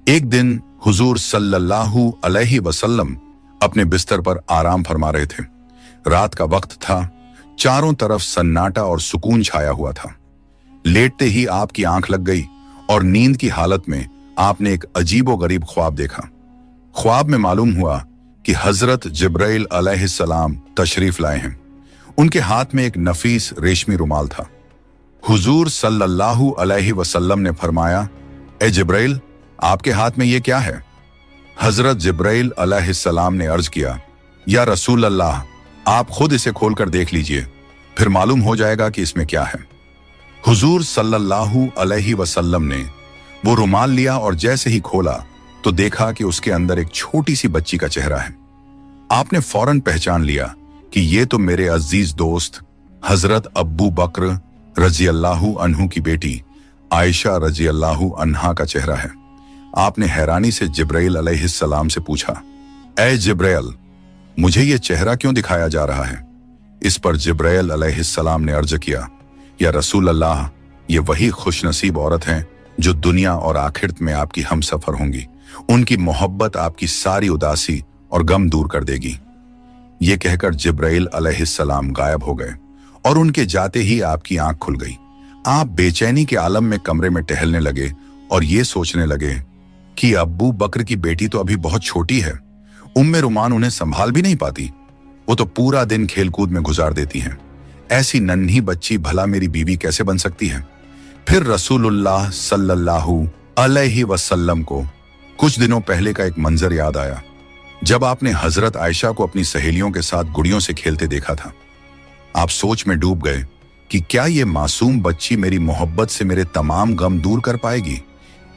एक दिन हुजूर सल्लल्लाहु अलैहि वसल्लम अपने बिस्तर पर आराम फरमा रहे थे। रात का वक्त था, चारों तरफ सन्नाटा और सुकून छाया हुआ था। लेटते ही आपकी आंख लग गई और नींद की हालत में आपने एक अजीबोगरीब ख्वाब देखा। ख्वाब में मालूम हुआ कि हजरत जिब्राइल अलैहिस्सलाम तशरीफ लाए हैं। उनके हाथ में एक नफीस रेशमी रुमाल था। हुजूर सल्लल्लाहु अलैहि वसल्लम ने फरमाया, ए जिब्राइल, आपके हाथ में ये क्या है? हजरत जिब्राइल अलैहिस्सलाम ने अर्ज किया, या रसूल अल्लाह, आप खुद इसे खोलकर देख लीजिए, फिर मालूम हो जाएगा कि इसमें क्या है। हुजूर सल्लल्लाहु अलैहि वसल्लम ने वो रुमाल लिया और जैसे ही खोला तो देखा कि उसके अंदर एक छोटी सी बच्ची का चेहरा है। आपने फौरन पहचान लिया कि ये तो मेरे अजीज दोस्त हजरत अब्बू बकर रजी अल्लाहु अन्हु की बेटी आयशा रजी अल्लाहु अन्हा का चेहरा है। आपने हैरानी से जिब्राइल अलैहिस्सलाम से पूछा, ए जिब्राइल, मुझे ये चेहरा क्यों दिखाया जा रहा है? इस पर जिब्राइल अलैहिस्सलाम ने अर्ज किया, या रसूल अल्लाह, ये वही खुशनसीब औरत हैं जो दुनिया और आखिरत में आपकी हमसफर होंगी। उनकी मोहब्बत आपकी सारी उदासी और गम दूर कर देगी। ये कहकर जिब्राइल अलैहिस्सलाम गायब हो गए और उनके जाते ही आपकी आंख खुल गई। आप बेचैनी के आलम में कमरे में टहलने लगे और ये सोचने लगे कि अब्बू बकर की बेटी तो अभी बहुत छोटी है, उम्मे रुमान उन्हें संभाल भी नहीं पाती, वो तो पूरा दिन खेलकूद में गुजार देती हैं। ऐसी नन्ही बच्ची भला मेरी बीवी कैसे बन सकती है? फिर रसूलुल्लाह सल्लल्लाहु अलैहि वसल्लम को कुछ दिनों पहले का एक मंजर याद आया, जब आपने हजरत आयशा को अपनी सहेलियों के साथ गुड़ियों से खेलते देखा था। आप सोच में डूब गए कि क्या ये मासूम बच्ची मेरी मोहब्बत से मेरे तमाम गम दूर कर पाएगी?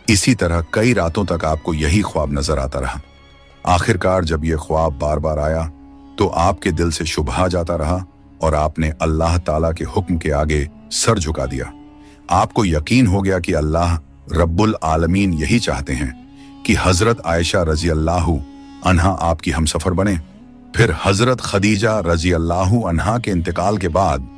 इसी तरह कई रातों तक आपको यही ख्वाब नजर आता रहा। आखिरकार जब यह ख्वाब बार बार आया तो आपके दिल से शुबहा जाता रहा और आपने अल्लाह ताला के हुक्म के आगे सर झुका दिया। आपको यकीन हो गया कि अल्लाह रब्बुल आलमीन यही चाहते हैं कि हजरत आयशा रजी अल्लाहु अन्हा आपकी हमसफर बने। फिर हजरत खदीजा रजी अल्लाहु अन्हा के इंतकाल के बाद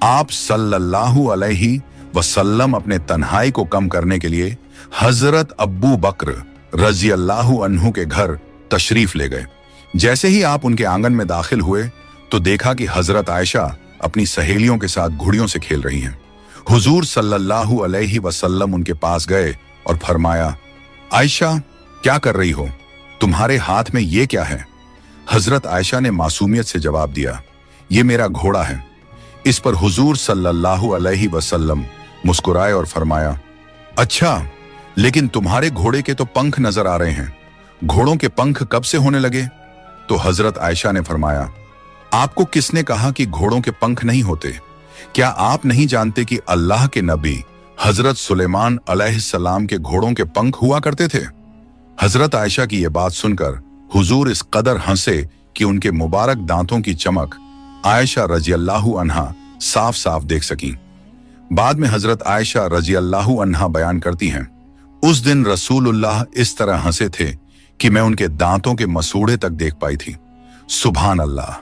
आप सल्लल्लाहु अलैहि वसल्लम अपने तन्हाई को कम करने के लिए हजरत अब्बू बकर रजी अल्लाहु अन्हु के घर तशरीफ ले गए। जैसे ही आप उनके आंगन में दाखिल हुए तो देखा कि हजरत आयशा अपनी सहेलियों के साथ घुड़ियों से खेल रही हैं। हुजूर सल्लल्लाहु अलैहि वसल्लम उनके पास गए और फरमाया, आयशा, क्या कर रही हो? तुम्हारे हाथ में ये क्या है? हजरत आयशा ने मासूमियत से जवाब दिया, ये मेरा घोड़ा है। इस पर हुजूर सल्लल्लाहु अलैहि वसल्लम मुस्कुराए और फरमाया, अच्छा, लेकिन तुम्हारे घोड़े के तो पंख नजर आ रहे हैं, घोड़ों के पंख कब से होने लगे? तो हजरत आयशा ने फरमाया, आपको किसने कहा कि घोड़ों के पंख नहीं होते? क्या आप नहीं जानते कि अल्लाह के नबी हजरत सुलेमान अलैहिस्सलाम के घोड़ों के पंख हुआ करते थे? हजरत आयशा की यह बात सुनकर हुजूर इस कदर हंसे कि उनके मुबारक दांतों की चमक आयशा रजी अल्लाहु अन्हा साफ साफ देख सकीं। बाद में हजरत आयशा रजी अल्लाहु अन्हा बयान करती हैं, उस दिन रसूलुल्लाह इस तरह हंसे थे कि मैं उनके दांतों के मसूड़े तक देख पाई थी। सुभान अल्लाह।